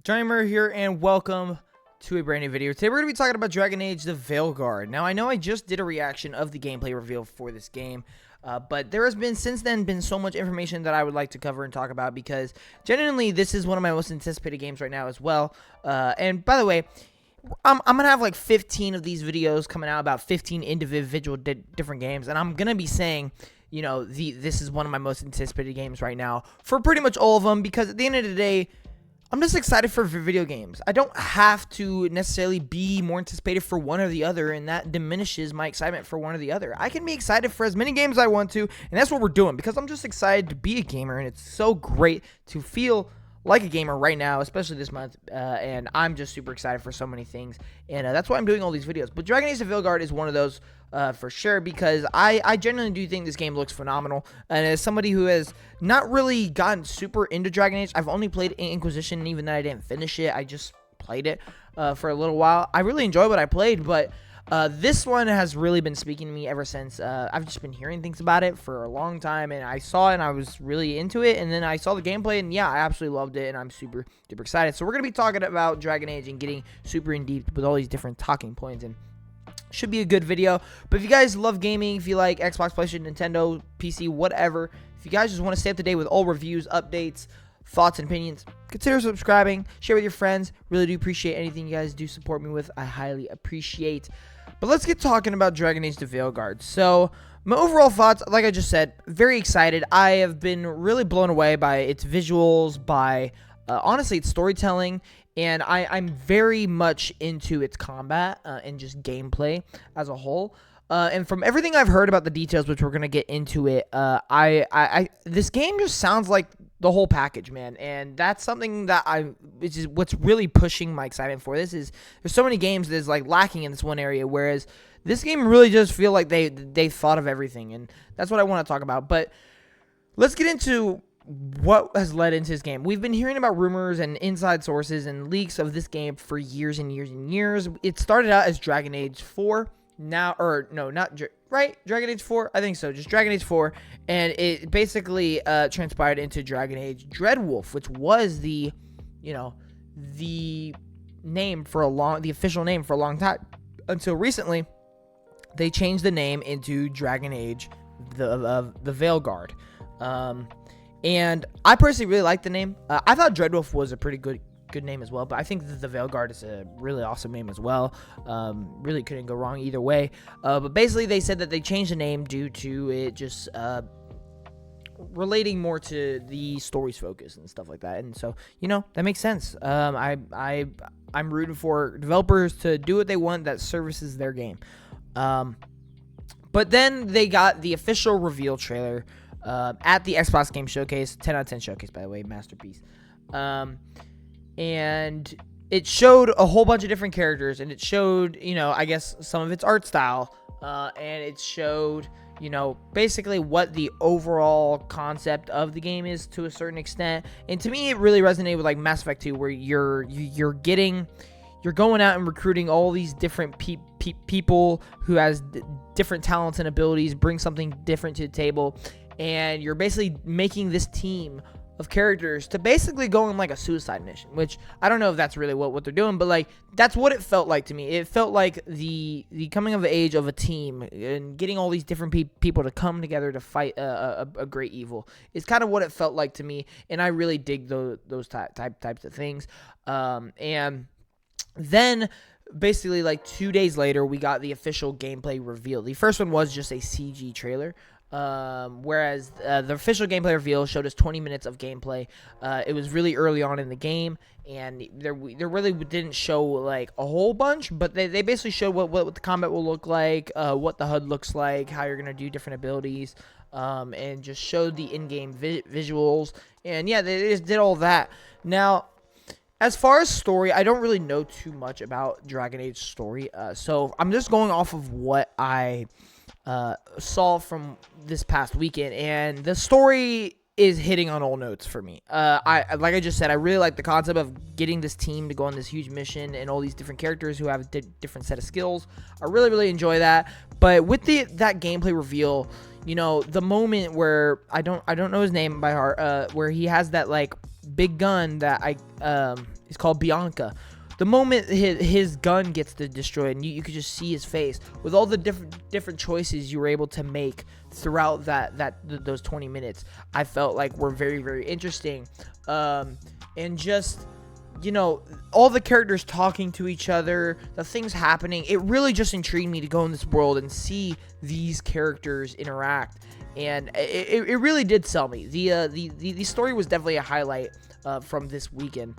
Johnny here, and welcome to a brand new video. Today we're going to be talking about Dragon Age the Veilguard. Now, I know I just did a reaction of the gameplay reveal for this game, but there has been, since then, been so much information that I would like to cover and talk about, because genuinely, this is one of my most anticipated games right now as well. And by the way, I'm going to have like 15 of these videos coming out about 15 individual different games, and I'm going to be saying, you know, this is one of my most anticipated games right now for pretty much all of them, because at the end of the day, I'm just excited for video games. I don't have to necessarily be more anticipated for one or the other, and that diminishes my excitement for one or the other. I can be excited for as many games as I want to, and that's what we're doing, because I'm just excited to be a gamer, and it's so great to feel like a gamer right now, especially this month, and I'm just super excited for so many things, and that's why I'm doing all these videos. But Dragon Age the Veilguard is one of those for sure, because I genuinely do think this game looks phenomenal, and as somebody who has not really gotten super into Dragon Age, I've only played Inquisition, and even though I didn't finish it, I just played it for a little while. I really enjoyed what I played, but this one has really been speaking to me ever since. I've just been hearing things about it for a long time, and I saw it, and I was really into it, and then I saw the gameplay, and yeah, I absolutely loved it, and I'm super duper excited. So we're going to be talking about Dragon Age and getting super in deep with all these different talking points, and should be a good video. But if you guys love gaming, if you like Xbox, PlayStation, Nintendo, PC, whatever, if you guys just want to stay up to date with all reviews, updates, thoughts, and opinions, consider subscribing, share with your friends. Really do appreciate anything you guys do support me with. I highly appreciate. But let's get talking about Dragon Age the Veilguard. So, my overall thoughts, like I just said, very excited. I have been really blown away by its visuals, by, honestly, its storytelling, and I'm very much into its combat and just gameplay as a whole. And from everything I've heard about the details, which we're going to get into it, this game just sounds like the whole package, man. And that's something that which is what's really pushing my excitement for this. Is there's so many games that's like lacking in this one area, whereas this game really does feel like they thought of everything, and that's what I want to talk about. But let's get into what has led into this game. We've been hearing about rumors and inside sources and leaks of this game for years and years and years. It started out as Dragon Age 4. Now, or no, not right, Dragon Age 4, I think so, just Dragon Age 4, and it basically transpired into Dragon Age Dreadwolf, which was the name for the official name for a long time, until recently they changed the name into Dragon Age the Veilguard. And I personally really like the name. I thought Dreadwolf was a pretty good name as well, but I think that the Veilguard is a really awesome name as well. Really couldn't go wrong either way. But basically they said that they changed the name due to it just relating more to the story's focus and stuff like that. And so, you know, that makes sense. I'm rooting for developers to do what they want that services their game. But then they got the official reveal trailer at the Xbox Game Showcase, 10 out of 10 showcase, by the way, masterpiece. And it showed a whole bunch of different characters, and it showed, you know, I guess some of its art style, and it showed, you know, basically what the overall concept of the game is to a certain extent. And to me, it really resonated with like Mass Effect 2, where you're going out and recruiting all these different people who has different talents and abilities, bring something different to the table, and you're basically making this team of characters to basically go on like a suicide mission, which I don't know if that's really what they're doing, but like that's what it felt like to me. It felt like the coming of age of a team and getting all these different people to come together to fight a great evil. It's kind of what it felt like to me, and I really dig those types of things. And then basically like 2 days later, we got the official gameplay reveal. The first one was just a CG trailer. Whereas the official gameplay reveal showed us 20 minutes of gameplay. It was really early on in the game, and there really didn't show like a whole bunch, but they basically showed what the combat will look like, what the HUD looks like, how you're gonna do different abilities, and just showed the in-game visuals. And yeah, they just did all that. Now, as far as story, I don't really know too much about Dragon Age story, so I'm just going off of what I saw from this past weekend, and the story is hitting on all notes for me. Like I just said, I really like the concept of getting this team to go on this huge mission and all these different characters who have a different set of skills. I really enjoy that. But with that gameplay reveal, you know, the moment where I don't know his name by heart, where he has that like big gun that is called Bianca. The moment his gun gets destroyed, and you could just see his face with all the different choices you were able to make throughout those 20 minutes, I felt like were very, very interesting. And just, you know, all the characters talking to each other, the things happening, it really just intrigued me to go in this world and see these characters interact. And it really did sell me. The story was definitely a highlight from this weekend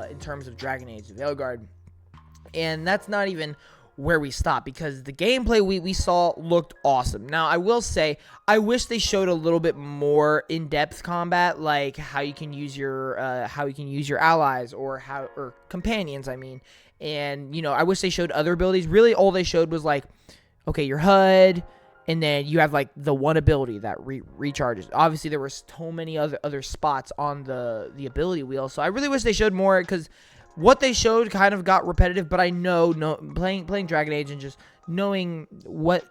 in terms of Dragon Age Veilguard. And that's not even where we stopped, because the gameplay we saw looked awesome. Now, I will say, I wish they showed a little bit more in-depth combat, like how you can use your allies or companions, I mean. And, you know, I wish they showed other abilities. Really, all they showed was like, okay, your HUD, and then you have like the one ability that recharges. Obviously, there were so many other spots on the ability wheel, so I really wish they showed more, because what they showed kind of got repetitive. But I know playing Dragon Age and just knowing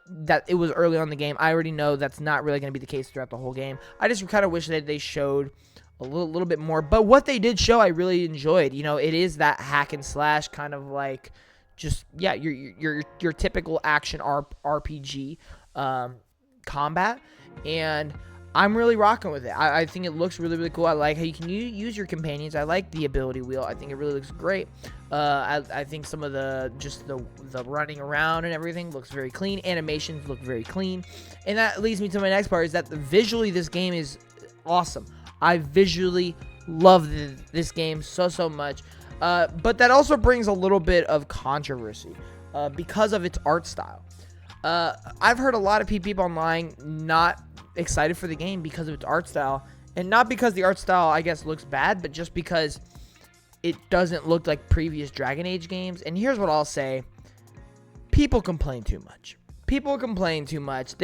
that it was early on in the game, I already know that's not really going to be the case throughout the whole game. I just kind of wish that they showed a little bit more. But what they did show, I really enjoyed. You know, it is that hack and slash kind of like, just, yeah, your typical action RPG combat, and I'm really rocking with it. I think it looks really, really cool. I like how you can use your companions. I like the ability wheel. I think it really looks great. I think some of the running around and everything looks very clean. Animations look very clean. And that leads me to my next part, is that visually this game is awesome. I visually love this game so much. But that also brings a little bit of controversy because of its art style. I've heard a lot of people online not excited for the game because of its art style, and not because the art style, I guess, looks bad, but just because it doesn't look like previous Dragon Age games. And here's what I'll say: people complain too much. People complain too much.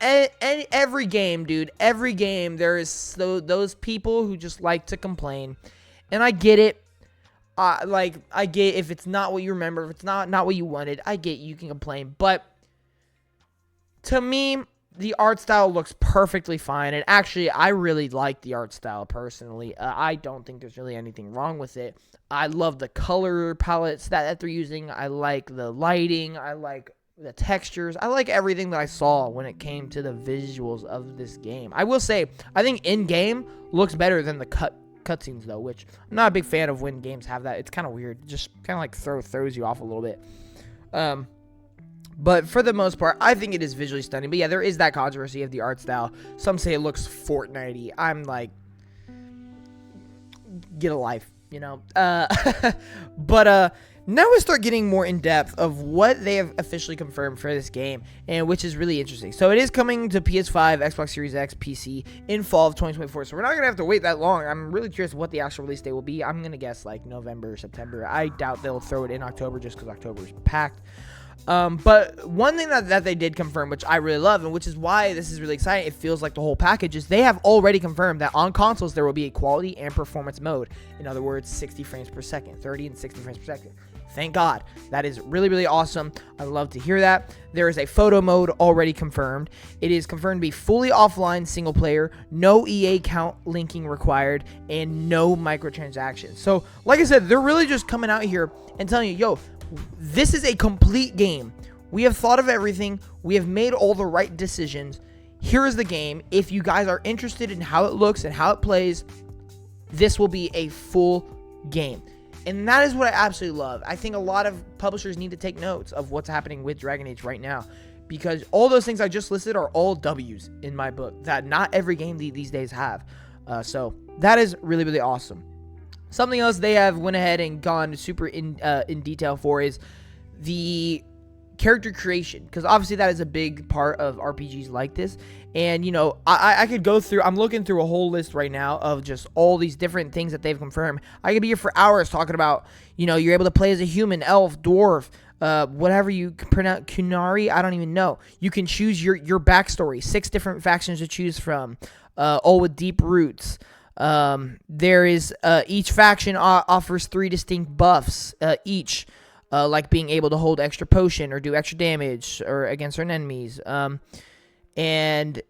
Every game, dude, every game, there is those people who just like to complain, and I get it. I get if it's not what you remember, if it's not what you wanted, I get you can complain, but to me, the art style looks perfectly fine, and actually, I really like the art style personally. I don't think there's really anything wrong with it. I love the color palettes that they're using. I like the lighting. I like the textures. I like everything that I saw when it came to the visuals of this game. I will say, I think in-game looks better than the cutscenes, though, which I'm not a big fan of when games have that. It's kind of weird. It just kind of like throws you off a little bit. But for the most part, I think it is visually stunning. But yeah, there is that controversy of the art style. Some say it looks Fortnite-y. I'm like, get a life, you know. But now we start getting more in depth of what they have officially confirmed for this game, and which is really interesting. So it is coming to PS5, Xbox Series X, PC in fall of 2024. So we're not gonna have to wait that long. I'm really curious what the actual release date will be. I'm gonna guess like November or September. I doubt they'll throw it in October just because October is packed. But one thing that they did confirm, which I really love, and which is why this is really exciting, it feels like the whole package, is they have already confirmed that on consoles there will be a quality and performance mode. In other words, 60 frames per second, 30 and 60 frames per second. Thank God. That is really, really awesome. I love to hear that. There is a photo mode already confirmed. It is confirmed to be fully offline single player, no EA account linking required, and no microtransactions. So, like I said, they're really just coming out here and telling you, yo, this is a complete game. We have thought of everything. We have made all the right decisions. Here is the game. If you guys are interested in how it looks and how it plays, this will be a full game. And that is what I absolutely love. I think a lot of publishers need to take notes of what's happening with Dragon Age right now, because all those things I just listed are all W's in my book that not every game these days have. So that is really, really awesome. Something else they have went ahead and gone super in detail for is the character creation, because obviously that is a big part of RPGs like this. And, you know, I could go through, I'm looking through a whole list right now of just all these different things that they've confirmed. I could be here for hours talking about, you know, you're able to play as a human, elf, dwarf, whatever you pronounce, Kunari, I don't even know. You can choose your backstory, 6 different factions to choose from, all with deep roots. There is, each faction offers 3 distinct buffs, each, like being able to hold extra potion or do extra damage or against certain enemies. and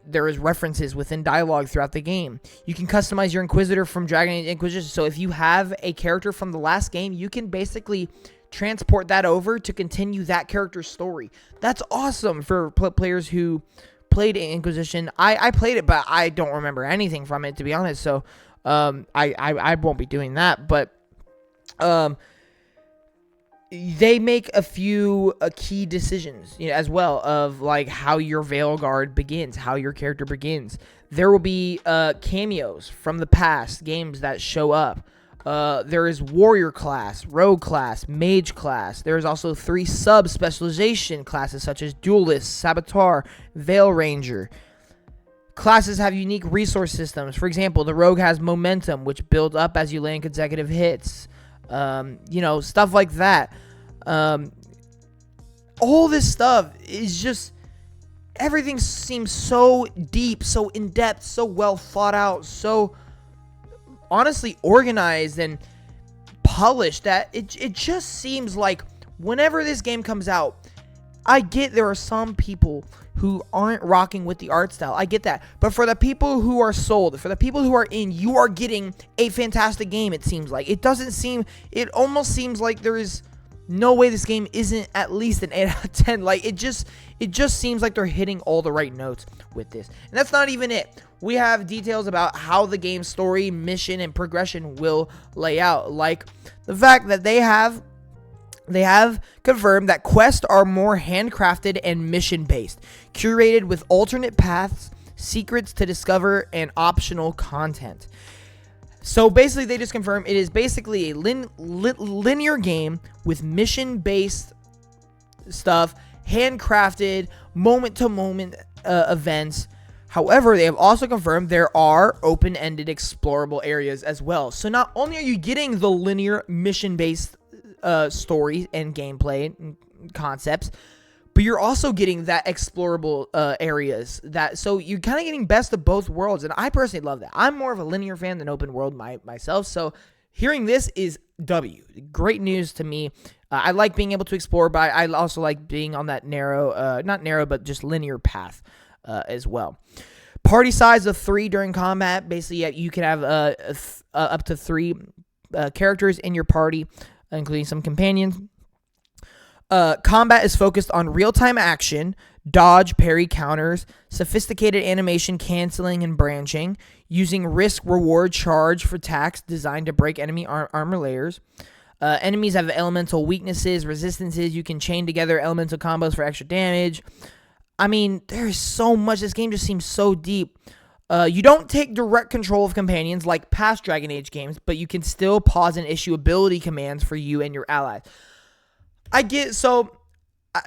there is references within dialogue throughout the game. You can customize your Inquisitor from Dragon Age Inquisition. So if you have a character from the last game, you can basically transport that over to continue that character's story. That's awesome for players who played Inquisition. I played it, but I don't remember anything from it, to be honest. So I won't be doing that. But they make a few key decisions, as well, of like how your Veilguard begins, how your character begins. There will be cameos from the past games that show up. There is warrior class, rogue class, mage class. There is also 3 sub-specialization classes such as duelist, saboteur, veil ranger. Classes have unique resource systems. For example, the rogue has momentum, which builds up as you land consecutive hits. Stuff like that. All this stuff is just, everything seems so deep, so in-depth, so well thought out, so honestly organized and polished that it just seems like whenever this game comes out, I get there are some people who aren't rocking with the art style. I get that. But for the people who are sold, for the people who are in, you are getting a fantastic game, it seems like. It almost seems like there is no way this game isn't at least an 8 out of 10. Like, it just seems like they're hitting all the right notes with this. And that's not even it. We have details about how the game's story, mission, and progression will lay out. Like the fact that they have confirmed that quests are more handcrafted and mission-based, curated with alternate paths, secrets to discover, and optional content. So basically, they just confirmed it is basically a linear game with mission-based stuff, handcrafted, moment-to-moment events. However, they have also confirmed there are open-ended explorable areas as well. So not only are you getting the linear mission-based story and gameplay and concepts, but you're also getting that explorable areas. So you're kind of getting best of both worlds, and I personally love that. I'm more of a linear fan than open world myself, so hearing this is great news to me. I like being able to explore, but I also like being on that not narrow, but just linear path as well. Party size of 3 during combat. Basically, you can have up to 3 characters in your party, including some companions. Combat is focused on real-time action, dodge, parry, counters, sophisticated animation, canceling, and branching, using risk-reward charge for attacks designed to break enemy armor layers. Enemies have elemental weaknesses, resistances. You can chain together elemental combos for extra damage. I mean, there's so much. This game just seems so deep. You don't take direct control of companions like past Dragon Age games, but you can still pause and issue ability commands for you and your allies.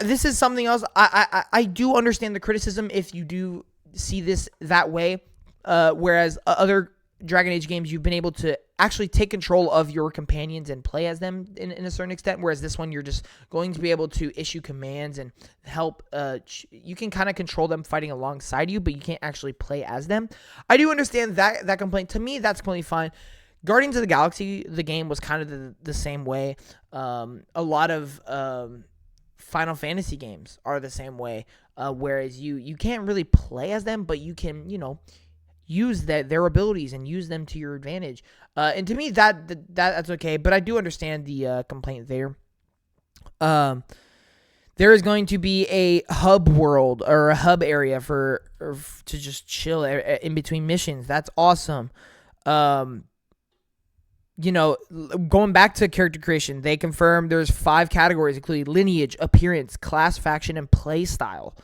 This is something else. I do understand the criticism if you do see this that way, whereas other Dragon Age games, you've been able to actually take control of your companions and play as them in a certain extent, whereas this one, you're just going to be able to issue commands and help. You can kind of control them fighting alongside you, but you can't actually play as them. I do understand that complaint. To me, that's completely fine. Guardians of the Galaxy, the game was kind of the same way. A lot of Final Fantasy games are the same way, whereas you can't really play as them, but you can, use their abilities and use them to your advantage. And to me, that's okay, but I do understand the complaint there. There is going to be a hub world or a hub area to just chill in between missions. That's awesome. Going back to character creation, they confirmed there's 5 categories, including lineage, appearance, class, faction, and play style.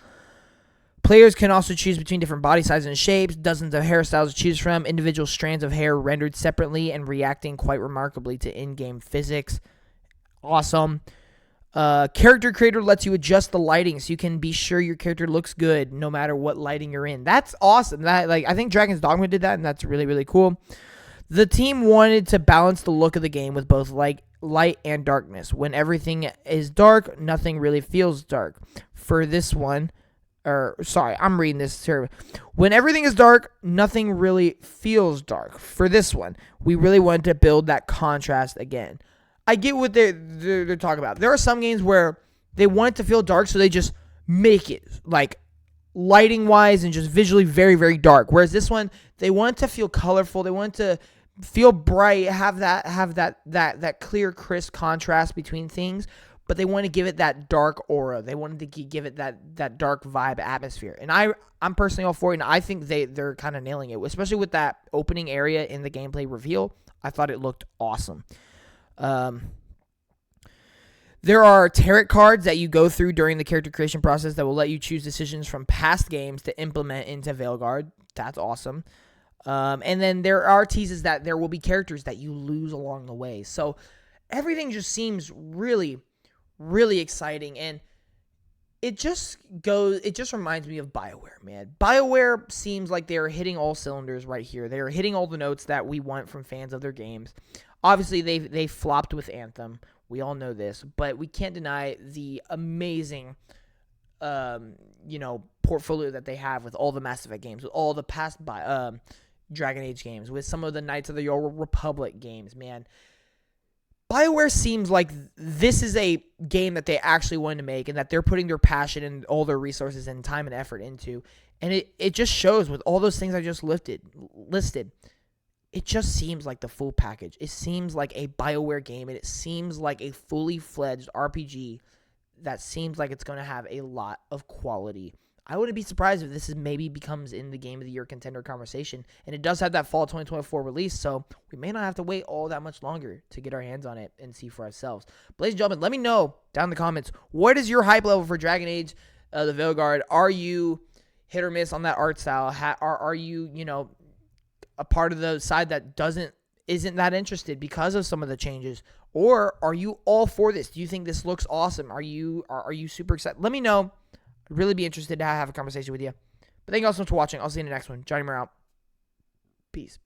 Players can also choose between different body sizes and shapes, dozens of hairstyles to choose from, individual strands of hair rendered separately and reacting quite remarkably to in-game physics. Awesome. Character Creator lets you adjust the lighting so you can be sure your character looks good no matter what lighting you're in. That's awesome. I think Dragon's Dogma did that, and that's really, really cool. The team wanted to balance the look of the game with both light and darkness. When everything is dark, nothing really feels dark. For this one, I'm reading this here. When everything is dark, nothing really feels dark. For this one, we really wanted to build that contrast again. I get what they're talking about. There are some games where they want it to feel dark, so they just make it like lighting wise and just visually very, very dark. Whereas this one, they want to feel colorful. They want to feel bright, have that clear, crisp contrast between things, but they want to give it that dark aura. They wanted to give it that dark vibe atmosphere. And I'm personally all for it, and I think they're kind of nailing it, especially with that opening area in the gameplay reveal. I thought it looked awesome. There are tarot cards that you go through during the character creation process that will let you choose decisions from past games to implement into Veilguard. That's awesome. And then there are teases that there will be characters that you lose along the way. So everything just seems really, really exciting. And it just reminds me of Bioware, man. Bioware seems like they're hitting all cylinders right here. They're hitting all the notes that we want from fans of their games. Obviously, they flopped with Anthem. We all know this, but we can't deny the amazing, portfolio that they have with all the Mass Effect games, with all the past Dragon Age games, with some of the Knights of the Old Republic games, man. BioWare seems like this is a game that they actually wanted to make and that they're putting their passion and all their resources and time and effort into. And it just shows with all those things I just listed. It just seems like the full package. It seems like a BioWare game, and it seems like a fully fledged RPG that seems like it's going to have a lot of quality. I wouldn't be surprised if this maybe becomes in the Game of the Year contender conversation. And it does have that fall 2024 release, so we may not have to wait all that much longer to get our hands on it and see for ourselves. But ladies and gentlemen, let me know down in the comments, what is your hype level for Dragon Age, the Veilguard? Are you hit or miss on that art style? Are you, a part of the side that isn't that interested because of some of the changes? Or are you all for this? Do you think this looks awesome? Are you super excited? Let me know. I'd really be interested to have a conversation with you. But thank you all so much for watching. I'll see you in the next one. Johnny Moore out. Peace.